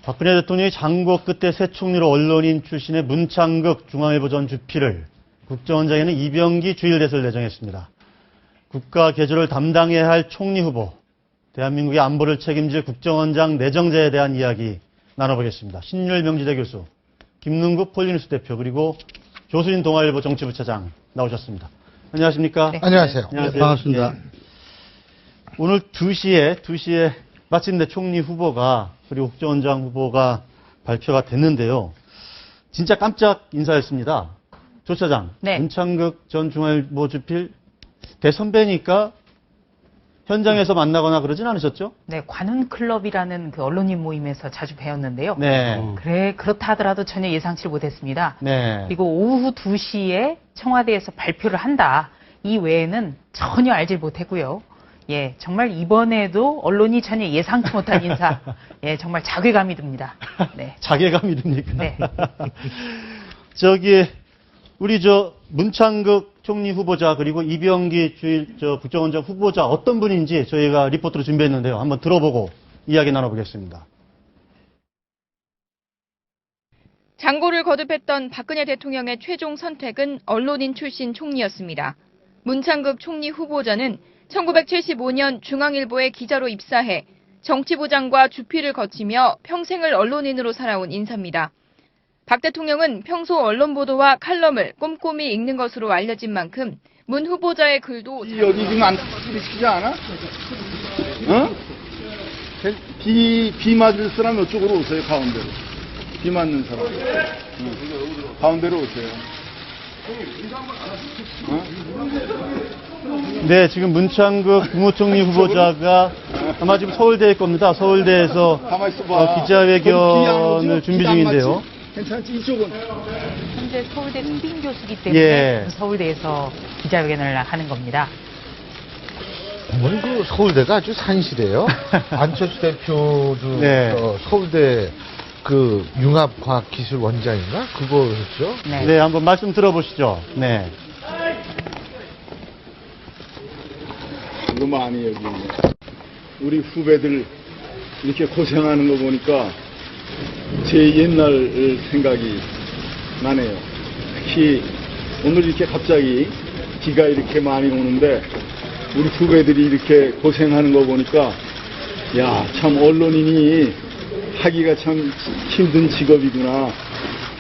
박근혜 대통령이 장고 끝에 새 총리로 언론인 출신의 문창극 중앙일보 전 주필을, 국정원장에는 이병기 주일대설을 내정했습니다. 국가 개조를 담당해야 할 총리 후보, 대한민국의 안보를 책임질 국정원장 내정자에 대한 이야기 나눠보겠습니다. 신율 명지대 교수, 김능국 폴리뉴스 대표, 그리고 조수진 동아일보 정치부차장 나오셨습니다. 안녕하십니까? 네. 안녕하세요. 안녕하세요. 반갑습니다. 예. 오늘 2시에 마침내 총리 후보가, 그리고 국정원장 후보가 발표가 됐는데요. 진짜 깜짝 인사였습니다. 조 차장, 네. 문창극 전 중앙일보 주필 대선배니까 현장에서 만나거나 그러진 않으셨죠? 네, 관훈클럽이라는 그 언론인 모임에서 자주 뵈었는데요. 네. 그렇다 하더라도 전혀 예상치 못했습니다. 네. 그리고 오후 2시에 청와대에서 발표를 한다. 이 외에는 전혀 알질 못했고요. 예, 정말 이번에도 언론이 전혀 예상치 못한 인사. 예, 정말 자괴감이 듭니다. 네. 자괴감이 듭니까? 네. 우리 문창극 총리 후보자, 그리고 이병기 국정원장 후보자 어떤 분인지 저희가 리포트로 준비했는데요. 한번 들어보고 이야기 나눠보겠습니다. 장고를 거듭했던 박근혜 대통령의 최종 선택은 언론인 출신 총리였습니다. 문창극 총리 후보자는 1975년 중앙일보에 기자로 입사해 정치부장과 주필을 거치며 평생을 언론인으로 살아온 인사입니다. 박 대통령은 평소 언론 보도와 칼럼을 꼼꼼히 읽는 것으로 알려진 만큼 문 후보자의 글도 여기 지금 안 시키지 않아? 어? 비 맞을 사람 이쪽으로 오세요, 가운데로. 비 맞는 사람. 가운데로 오세요. 네, 지금 문창극 국무총리 후보자가 아마 지금 서울대일 겁니다. 서울대에서 가만히 있어봐. 기자회견을 준비 중인데요. 괜찮지? 이쪽은. 현재 서울대 승빈 교수기 때문에 예. 서울대에서 기자회견을 하는 겁니다. 어머니 그 서울대가 아주 산실해요. 안철수 대표도 네. 서울대 그 융합과학기술원장인가 그거였죠. 네. 네, 한번 말씀 들어보시죠. 네. 이거 많이 여기 있네. 우리 후배들 이렇게 고생하는 거 보니까 제 옛날 생각이 나네요. 특히 오늘 이렇게 갑자기 비가 이렇게 많이 오는데 우리 후배들이 이렇게 고생하는 거 보니까 야, 참 언론인이 하기가 참 힘든 직업이구나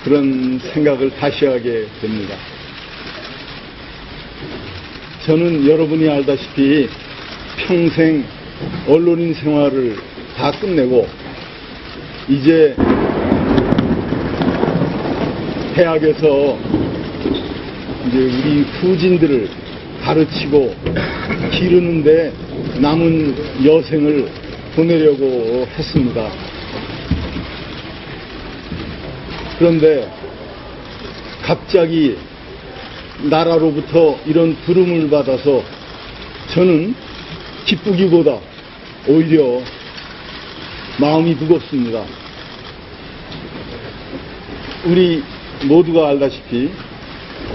그런 생각을 다시 하게 됩니다. 저는 여러분이 알다시피 평생 언론인 생활을 다 끝내고 이제 대학에서 이제 우리 후진들을 가르치고 기르는데 남은 여생을 보내려고 했습니다. 그런데 갑자기 나라로부터 이런 부름을 받아서 저는 기쁘기보다 오히려 마음이 무겁습니다. 우리 모두가 알다시피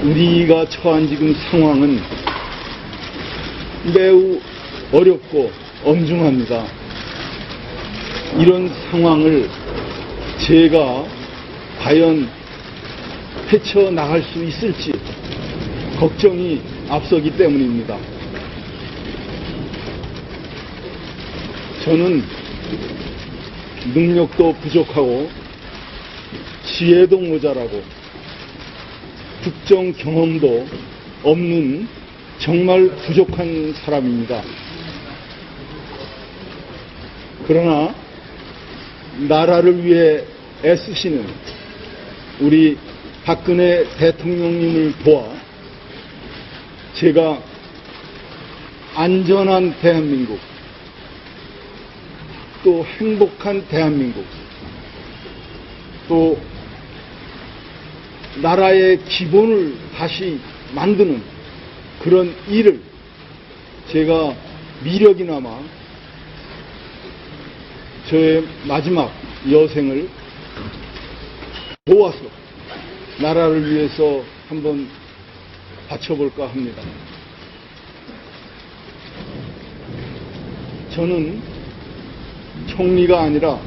우리가 처한 지금 상황은 매우 어렵고 엄중합니다. 이런 상황을 제가 과연 헤쳐나갈 수 있을지 걱정이 앞서기 때문입니다. 저는 능력도 부족하고 지혜도 모자라고 국정 경험도 없는 정말 부족한 사람입니다. 그러나 나라를 위해 애쓰시는 우리 박근혜 대통령님을 도와 제가 안전한 대한민국, 또 행복한 대한민국, 또 나라의 기본을 다시 만드는 그런 일을 제가 미력이나마 저의 마지막 여생을 도와서 나라를 위해서 한번 바쳐볼까 합니다. 저는 총리가 아니라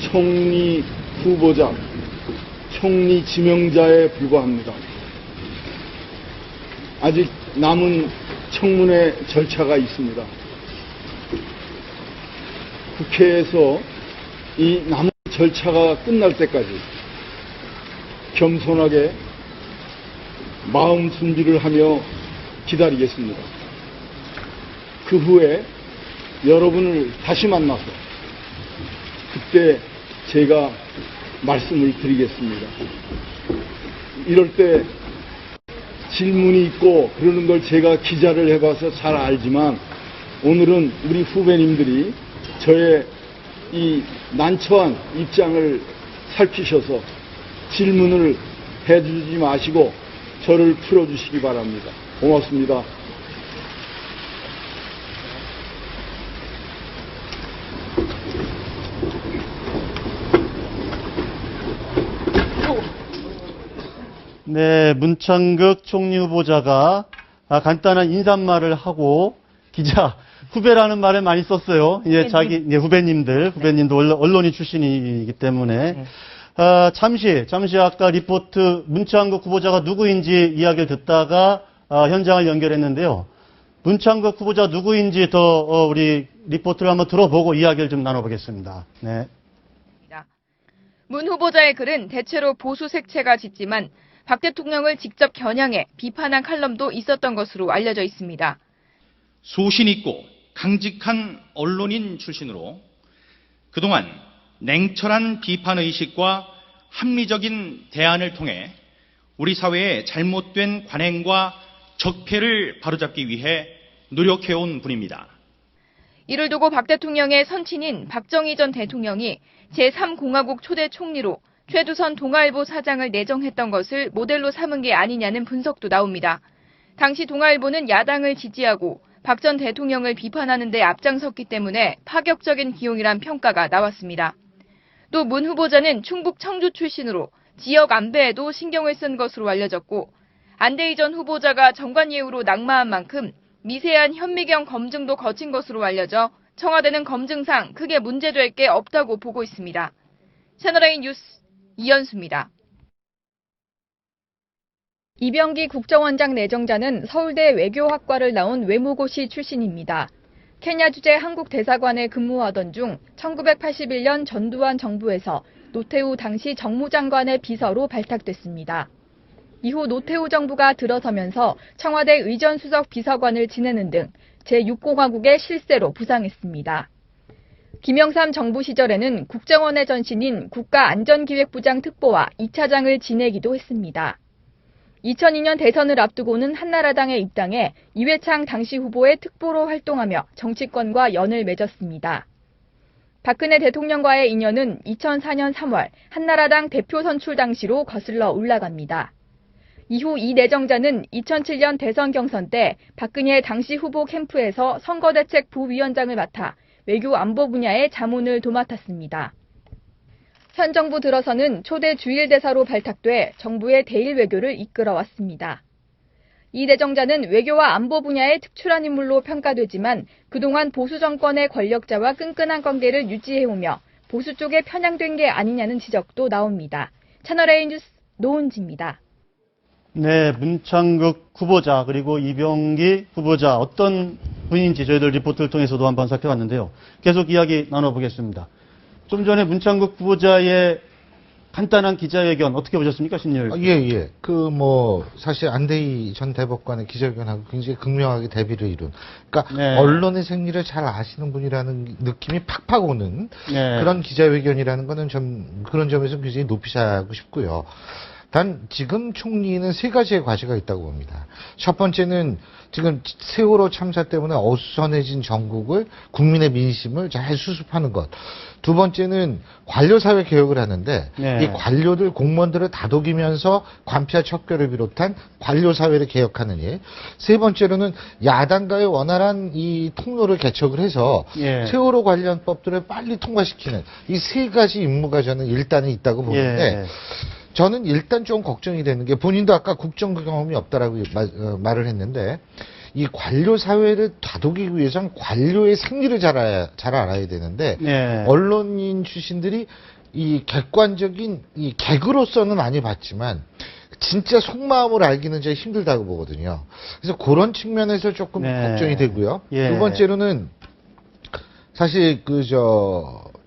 총리 후보자, 총리 지명자에 불과합니다. 아직 남은 청문회 절차가 있습니다. 국회에서 이 남은 절차가 끝날 때까지 겸손하게 마음 준비를 하며 기다리겠습니다. 그 후에 여러분을 다시 만나서 그때 제가 말씀을 드리겠습니다. 이럴 때 질문이 있고 그러는 걸 제가 기자를 해봐서 잘 알지만 오늘은 우리 후배님들이 저의 이 난처한 입장을 살피셔서 질문을 해주지 마시고 저를 풀어주시기 바랍니다. 고맙습니다. 네, 문창극 총리 후보자가 간단한 인사말을 하고 기자, 후배라는 말을 많이 썼어요. 예, 후배님도 언론인 출신이기 때문에. 네. 잠시 아까 리포트 문창극 후보자가 누구인지 이야기를 듣다가 현장을 연결했는데요. 문창극 후보자 누구인지 더 우리 리포트를 한번 들어보고 이야기를 좀 나눠보겠습니다. 네. 문 후보자의 글은 대체로 보수 색채가 짙지만 박 대통령을 직접 겨냥해 비판한 칼럼도 있었던 것으로 알려져 있습니다. 소신 있고 강직한 언론인 출신으로 그동안 냉철한 비판의식과 합리적인 대안을 통해 우리 사회의 잘못된 관행과 적폐를 바로잡기 위해 노력해온 분입니다. 이를 두고 박 대통령의 선친인 박정희 전 대통령이 제3공화국 초대 총리로 최두선 동아일보 사장을 내정했던 것을 모델로 삼은 게 아니냐는 분석도 나옵니다. 당시 동아일보는 야당을 지지하고 박 전 대통령을 비판하는 데 앞장섰기 때문에 파격적인 기용이란 평가가 나왔습니다. 또 문 후보자는 충북 청주 출신으로 지역 안배에도 신경을 쓴 것으로 알려졌고 안대희 전 후보자가 정관예우로 낙마한 만큼 미세한 현미경 검증도 거친 것으로 알려져 청와대는 검증상 크게 문제될 게 없다고 보고 있습니다. 채널A 뉴스 이연수입니다. 이병기 국정원장 내정자는 서울대 외교학과를 나온 외무고시 출신입니다. 케냐 주재 한국 대사관에 근무하던 중 1981년 전두환 정부에서 노태우 당시 정무장관의 비서로 발탁됐습니다. 이후 노태우 정부가 들어서면서 청와대 의전수석 비서관을 지내는 등 제6공화국의 실세로 부상했습니다. 김영삼 정부 시절에는 국정원의 전신인 국가안전기획부장 특보와 2차장을 지내기도 했습니다. 2002년 대선을 앞두고는 한나라당에 입당해 이회창 당시 후보의 특보로 활동하며 정치권과 연을 맺었습니다. 박근혜 대통령과의 인연은 2004년 3월 한나라당 대표 선출 당시로 거슬러 올라갑니다. 이후 이 내정자는 2007년 대선 경선 때 박근혜 당시 후보 캠프에서 선거대책 부위원장을 맡아 외교 안보 분야의 자문을 도맡았습니다. 현 정부 들어서는 초대 주일대사로 발탁돼 정부의 대일 외교를 이끌어왔습니다. 이 내정자는 외교와 안보 분야의 특출한 인물로 평가되지만 그동안 보수 정권의 권력자와 끈끈한 관계를 유지해오며 보수 쪽에 편향된 게 아니냐는 지적도 나옵니다. 채널A 뉴스 노은지입니다. 네, 문창극 후보자 그리고 이병기 후보자 어떤 분인지 저희들 리포트를 통해서도 한번 살펴봤는데요. 계속 이야기 나눠보겠습니다. 좀 전에 문창극 후보자의 간단한 기자회견 어떻게 보셨습니까, 신율? 예. 사실 안대희 전 대법관의 기자회견하고 굉장히 극명하게 대비를 이룬. 그러니까 네. 언론의 생리를 잘 아시는 분이라는 느낌이 팍팍 오는 네. 그런 기자회견이라는 거는 그런 점에서 굉장히 높이자고 싶고요. 단 지금 총리는 세 가지의 과제가 있다고 봅니다. 첫 번째는 지금 세월호 참사 때문에 어수선해진 전국을 국민의 민심을 잘 수습하는 것. 두 번째는 관료사회 개혁을 하는데 네. 이 관료들 공무원들을 다독이면서 관폐와 척결을 비롯한 관료사회를 개혁하는 일. 세 번째로는 야당과의 원활한 이 통로를 개척을 해서 예. 세월호 관련 법들을 빨리 통과시키는 이 세 가지 임무가 저는 일단은 있다고 보는데 예. 저는 일단 좀 걱정이 되는 게 본인도 아까 국정 경험이 없다라고 말을 했는데 이 관료 사회를 다독이기 위해서는 관료의 생리를 잘 알아야 되는데 네. 언론인 출신들이 이 객관적인 이 객으로서는 많이 봤지만 진짜 속마음을 알기는 제가 힘들다고 보거든요. 그래서 그런 측면에서 조금 네. 걱정이 되고요. 예. 두 번째로는 사실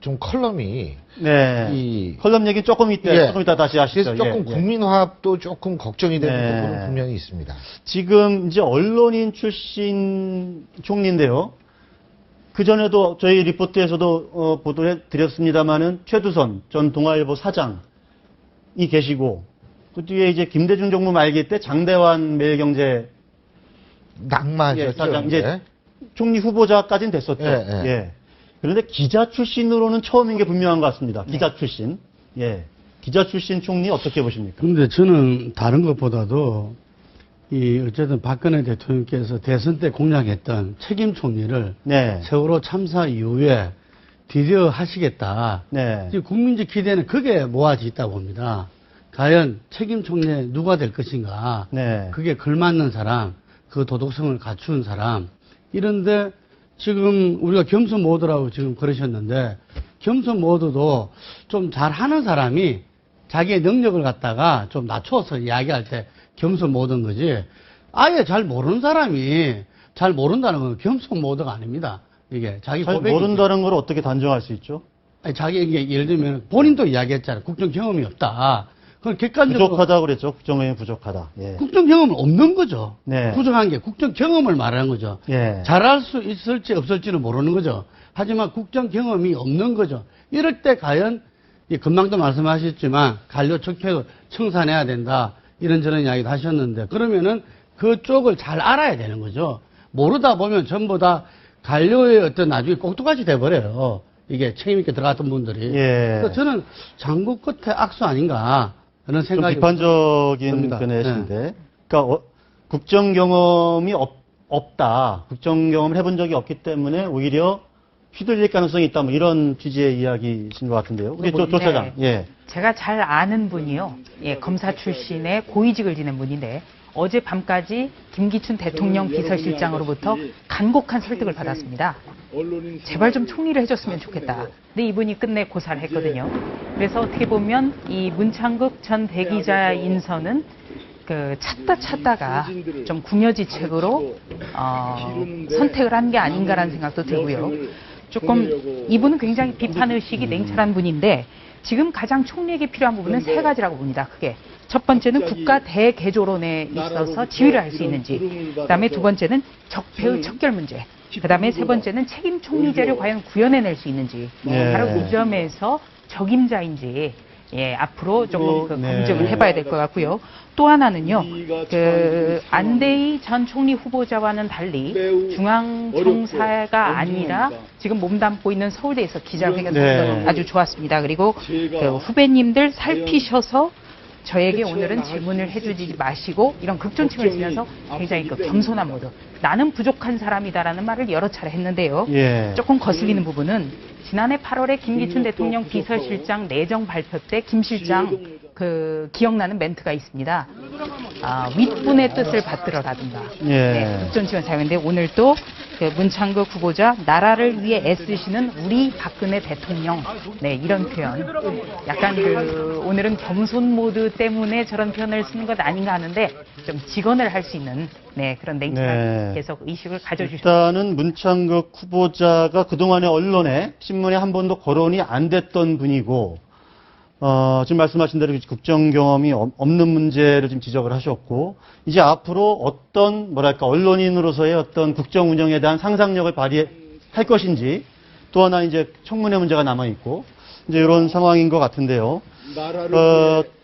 좀 컬럼이 네. 이 컬럼 얘기 조금 이따 다시 하시죠. 그래서 조금 예. 국민화합도 조금 걱정이 되는 네. 부분은 분명히 있습니다. 지금 이제 언론인 출신 총리인데요. 그 전에도 저희 리포트에서도 보도해 드렸습니다만은 최두선 전 동아일보 사장이 계시고 그 뒤에 이제 김대중 정부 말기 때 장대환 매일경제 낙마하셨죠. 사장 이제 네. 총리 후보자까지는 됐었죠. 예, 예. 예. 그런데 기자 출신으로는 처음인 게 분명한 것 같습니다. 기자 출신. 예. 기자 출신 총리 어떻게 보십니까? 그런데 저는 다른 것보다도 어쨌든 박근혜 대통령께서 대선 때 공약했던 책임 총리를 네. 세월호 참사 이후에 드디어 하시겠다. 네. 지금 국민적 기대는 그게 모아져 있다고 봅니다. 과연 책임 총리 누가 될 것인가? 네. 그게 걸맞는 사람, 그 도덕성을 갖춘 사람. 이런데 지금 우리가 겸손 모드라고 지금 그러셨는데 겸손 모드도 좀 잘하는 사람이 자기의 능력을 갖다가 좀 낮춰서 이야기할 때 겸손 모드인 거지. 아예 잘 모르는 사람이 잘 모른다는 건 겸손 모드가 아닙니다. 이게 자기 잘 고백이 모른다는 걸 어떻게 단정할 수 있죠? 아니, 자기 이게 예를 들면 본인도 이야기했잖아요. 국정 경험이 없다. 그건 객관적으로 부족하다 그랬죠. 국정원이 부족하다. 예. 국정 경험은 없는 거죠. 네. 부족한 게 국정 경험을 말하는 거죠. 예. 잘할 수 있을지 없을지는 모르는 거죠. 하지만 국정 경험이 없는 거죠. 이럴 때 과연 금방도 말씀하셨지만 관료 척표를 청산해야 된다. 이런저런 이야기도 하셨는데 그러면은 그쪽을 잘 알아야 되는 거죠. 모르다 보면 전부 다 관료의 어떤 나중에 꼭두가시 돼버려요. 이게 책임있게 들어갔던 분들이. 예. 그래서 저는 장구 끝에 악수 아닌가 그런 좀 생각이 비판적인 듭니다. 견해신데, 그러니까 국정 경험이 없다. 국정 경험을 해본 적이 없기 때문에 오히려 휘둘릴 가능성이 있다. 뭐 이런 취지의 이야기신 것 같은데요. 우리 조 차장. 예. 제가 잘 아는 분이요. 예, 검사 출신의 고위직을 지낸 분인데 어제 밤까지 김기춘 대통령 비서실장으로부터 간곡한 설득을 받았습니다. 제발 좀 총리를 해줬으면 좋겠다. 근데 이분이 끝내 고사를 했거든요. 그래서 어떻게 보면 이 문창극 전 대기자 인선은 찾다가 좀 궁여지책으로 선택을 한 게 아닌가라는 생각도 들고요. 조금 이분은 굉장히 비판의식이 냉철한 분인데 지금 가장 총리에게 필요한 부분은 세 가지라고 봅니다. 크게. 첫 번째는 국가 대개조론에 있어서 지휘를 할 수 있는지, 그다음에 두 번째는 적폐의 척결 문제, 그다음에 세 번째는 책임 총리제를 과연 구현해낼 수 있는지, 네. 바로 이 점에서 적임자인지 앞으로 조금 검증을 해봐야 될 것 같고요. 또 하나는요, 안대희 전 총리 후보자와는 달리 중앙청사가 아니라 지금 몸담고 있는 서울대에서 기자회견도 네. 아주 좋았습니다. 그리고 후배님들 살피셔서 저에게 오늘은 질문을 해주지 마시고 이런 극존칭을 쓰면서 굉장히 겸손한 모드. 나는 부족한 사람이다라는 말을 여러 차례 했는데요. 예. 조금 거슬리는 부분은 지난해 8월에 김기춘 대통령 비서실장 내정 발표 때 김 실장 기억나는 멘트가 있습니다. 윗분의 뜻을 받들어라든가. 예. 네, 극존칭을 사용했는데 오늘 또 문창극 후보자 나라를 위해 애쓰시는 우리 박근혜 대통령. 네, 이런 표현. 약간 오늘은 겸손 모드 때문에 저런 표현을 쓰는 것 아닌가 하는데 좀 직언을 할 수 있는 그런 냉철한 네. 해석 의식을 가져주셨습니다. 일단은 문창극 후보자가 그동안의 언론에 신문에 한 번도 거론이 안 됐던 분이고 지금 말씀하신 대로 국정 경험이 없는 문제를 지금 지적을 하셨고 이제 앞으로 어떤 언론인으로서의 어떤 국정 운영에 대한 상상력을 발휘할 것인지 또 하나 이제 청문회 문제가 남아 있고 이제 이런 상황인 것 같은데요.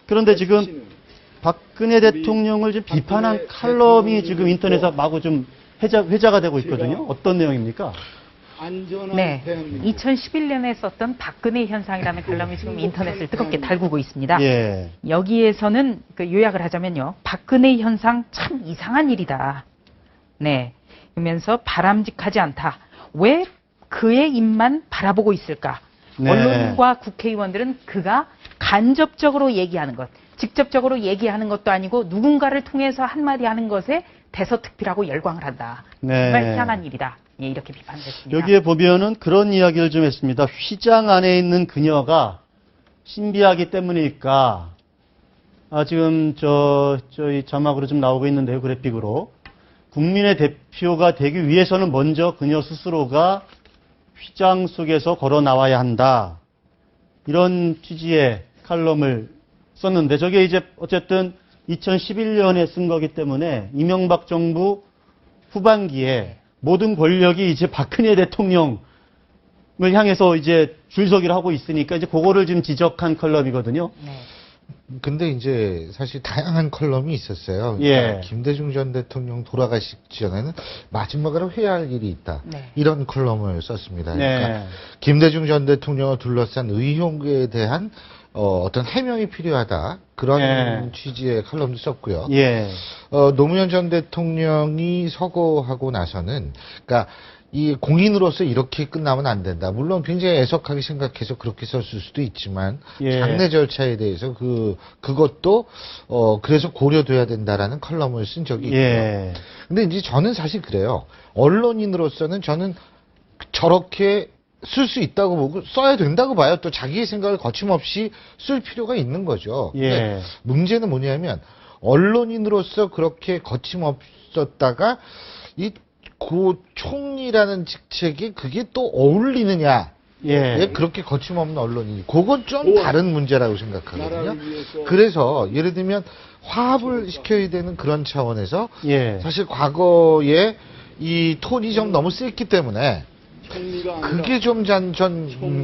그런데 지금 박근혜 대통령을 지금 비판한 칼럼이 지금 인터넷에 마구 좀 회자가 되고 있거든요. 어떤 내용입니까? 네, 2011년에 썼던 박근혜 현상이라는 칼럼이 지금 인터넷을 뜨겁게 달구고 있습니다. 예. 여기에서는 요약을 하자면요, 박근혜 현상 참 이상한 일이다. 네, 그러면서 바람직하지 않다. 왜 그의 입만 바라보고 있을까? 네. 언론과 국회의원들은 그가 간접적으로 얘기하는 것, 직접적으로 얘기하는 것도 아니고 누군가를 통해서 한마디 하는 것에 대서특필하고 열광을 한다. 네. 정말 희한한 일이다. 예, 이렇게 비판됐습니다. 여기에 보면은 그런 이야기를 좀 했습니다. 휘장 안에 있는 그녀가 신비하기 때문일까? 지금 저희 자막으로 좀 나오고 있는데요, 그래픽으로. 국민의 대표가 되기 위해서는 먼저 그녀 스스로가 휘장 속에서 걸어 나와야 한다. 이런 취지의 칼럼을 썼는데, 저게 이제 어쨌든 2011년에 쓴 거기 때문에 이명박 정부 후반기에 모든 권력이 이제 박근혜 대통령을 향해서 이제 줄서기를 하고 있으니까 이제 그거를 좀 지적한 컬럼이거든요. 네. 근데 이제 사실 다양한 컬럼이 있었어요. 예. 그러니까 김대중 전 대통령 돌아가시기 전에는 마지막으로 회의할 일이 있다. 네. 이런 컬럼을 썼습니다. 그러니까 네. 김대중 전 대통령을 둘러싼 의혹에 대한 어떤 해명이 필요하다. 그런 예. 취지의 칼럼도 썼고요. 예. 노무현 전 대통령이 서거하고 나서는, 그러니까 이 공인으로서 이렇게 끝나면 안 된다. 물론 굉장히 애석하게 생각해서 그렇게 썼을 수도 있지만 예. 장례 절차에 대해서 그것도 그래서 고려돼야 된다라는 컬럼을 쓴 적이 있고요. 예. 근데 이제 저는 사실 그래요. 언론인으로서는 저는 저렇게 쓸 수 있다고 보고 써야 된다고 봐요. 또 자기의 생각을 거침없이 쓸 필요가 있는 거죠. 예. 근데 문제는 뭐냐면 언론인으로서 그렇게 거침없었다가 이 총리라는 직책이 그게 또 어울리느냐? 예. 그렇게 거침없는 언론인이 그건 좀 다른 문제라고 생각하거든요. 그래서 예를 들면 화합을 시켜야 되는 그런 차원에서 예. 사실 과거에 이 톤이 좀 너무 셌기 때문에 그게 좀 전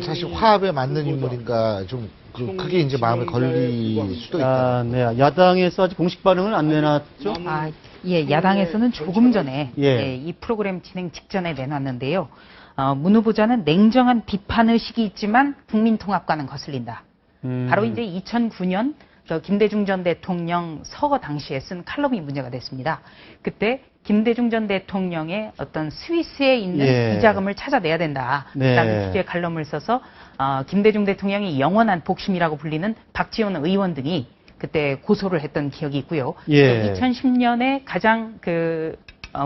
사실 화합에 맞는 인물인가 좀 그게 이제 마음에 걸릴 수도 있다. 네. 야당에서 아직 공식 반응을 안 내놨죠? 예, 야당에서는 조금 전에 예. 예, 이 프로그램 진행 직전에 내놨는데요. 문 후보자는 냉정한 비판 의식이 있지만 국민 통합과는 거슬린다. 바로 이제 2009년 김대중 전 대통령 서거 당시에 쓴 칼럼이 문제가 됐습니다. 그때 김대중 전 대통령의 어떤 스위스에 있는 예. 비자금을 찾아내야 된다라는 네. 주제의 칼럼을 써서 김대중 대통령이 영원한 복심이라고 불리는 박지원 의원 등이 그때 고소를 했던 기억이 있고요. 예. 2010년에 가장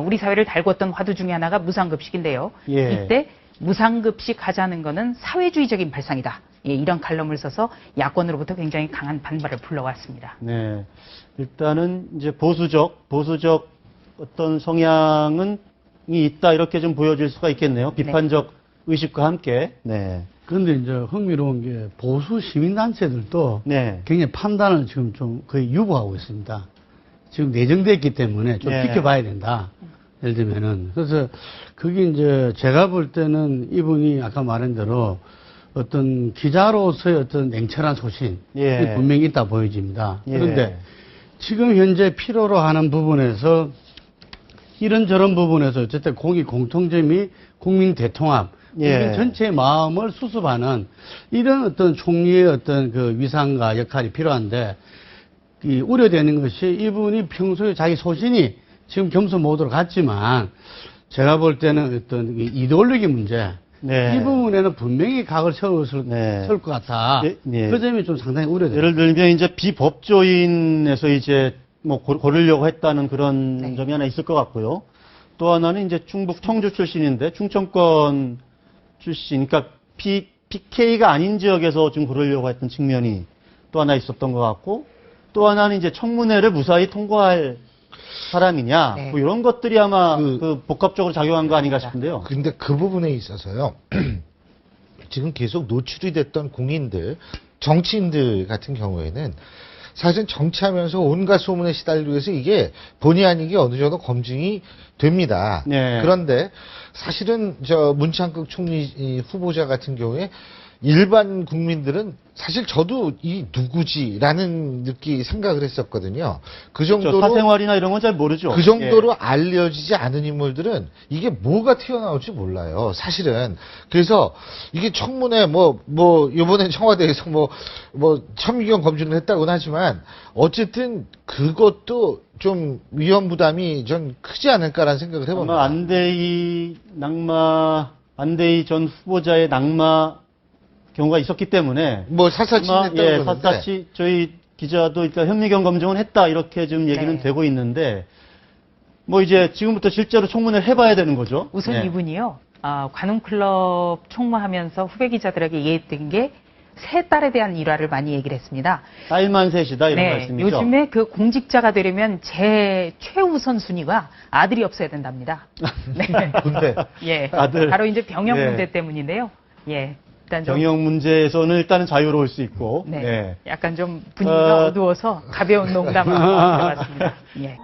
우리 사회를 달궜던 화두 중에 하나가 무상급식인데요. 예. 이때 무상급식 하자는 것은 사회주의적인 발상이다. 예, 이런 칼럼을 써서 야권으로부터 굉장히 강한 반발을 불러왔습니다. 네. 일단은 이제 보수적 어떤 성향은 있다 이렇게 좀 보여질 수가 있겠네요. 비판적 의식과 함께. 네. 그런데 이제 흥미로운 게 보수 시민단체들도 네. 굉장히 판단을 지금 좀 거의 유보하고 있습니다. 지금 내정됐기 때문에 좀 예. 지켜봐야 된다. 예를 들면은. 그래서 그게 이제 제가 볼 때는 이분이 아까 말한 대로 어떤 기자로서의 어떤 냉철한 소신이 예. 분명히 있다 보여집니다. 예. 그런데 지금 현재 필요로 하는 부분에서 이런저런 부분에서 어쨌든 공통점이 국민 대통합, 예. 국민 전체의 마음을 수습하는 이런 어떤 총리의 어떤 그 위상과 역할이 필요한데 이 우려되는 것이 이분이 평소에 자기 소신이 지금 겸손 모드로 갔지만 제가 볼 때는 어떤 이데올로기 문제 네. 이 부분에는 분명히 각을 세울 네. 것 같아. 예. 그 점이 좀 상당히 우려돼요. 예를 들면 이제 비법조인에서 이제 뭐 고르려고 했다는 그런 네. 점이 하나 있을 것 같고요. 또 하나는 이제 충북 청주 출신인데 충청권 출신, 그러니까 PK가 아닌 지역에서 좀 고르려고 했던 측면이 또 하나 있었던 것 같고, 또 하나는 이제 청문회를 무사히 통과할 사람이냐, 네. 뭐 이런 것들이 아마 그 복합적으로 작용한 거 아닌가 싶은데요. 근데 그 부분에 있어서요. 지금 계속 노출이 됐던 공인들, 정치인들 같은 경우에는 사실 정치하면서 온갖 소문에 시달리고 해서 이게 본의 아니게 어느 정도 검증이 됩니다. 네. 그런데 사실은 문창극 총리 후보자 같은 경우에 일반 국민들은 사실 저도 이 누구지라는 생각을 했었거든요. 그 정도로 사생활이나 이런 건 잘 모르죠. 그 정도로 예. 알려지지 않은 인물들은 이게 뭐가 튀어나올지 몰라요. 사실은. 그래서 이게 청문회 요번엔 청와대에서 천미경 검증을 했다고는 하지만 어쨌든 그것도 좀 위험 부담이 좀 크지 않을까라는 생각을 해봅니다. 아마 안대희 전 후보자의 낙마 경우가 있었기 때문에 사사치 아마, 했다고 예, 그러는데 사사치 저희 기자도 일단 현미경 검증은 했다 이렇게 좀 얘기는 네. 되고 있는데 뭐 이제 지금부터 실제로 청문회를 해봐야 되는 거죠. 우선 네. 이분이요. 관훈클럽 총무하면서 후배 기자들에게 얘기했던 게 세 딸에 대한 일화를 많이 얘기를 했습니다. 딸만 셋이다 이런 네, 말씀이죠. 요즘에 그 공직자가 되려면 제 최우선 순위가 아들이 없어야 된답니다. 네. 군대. 예. 아들. 바로 이제 병역 네. 문제 때문인데요. 예. 일단 좀 경영 문제에서는 일단은 자유로울 수 있고. 네. 네. 약간 좀 분위기가 어두워서 가벼운 농담을 해봤습니다. 예.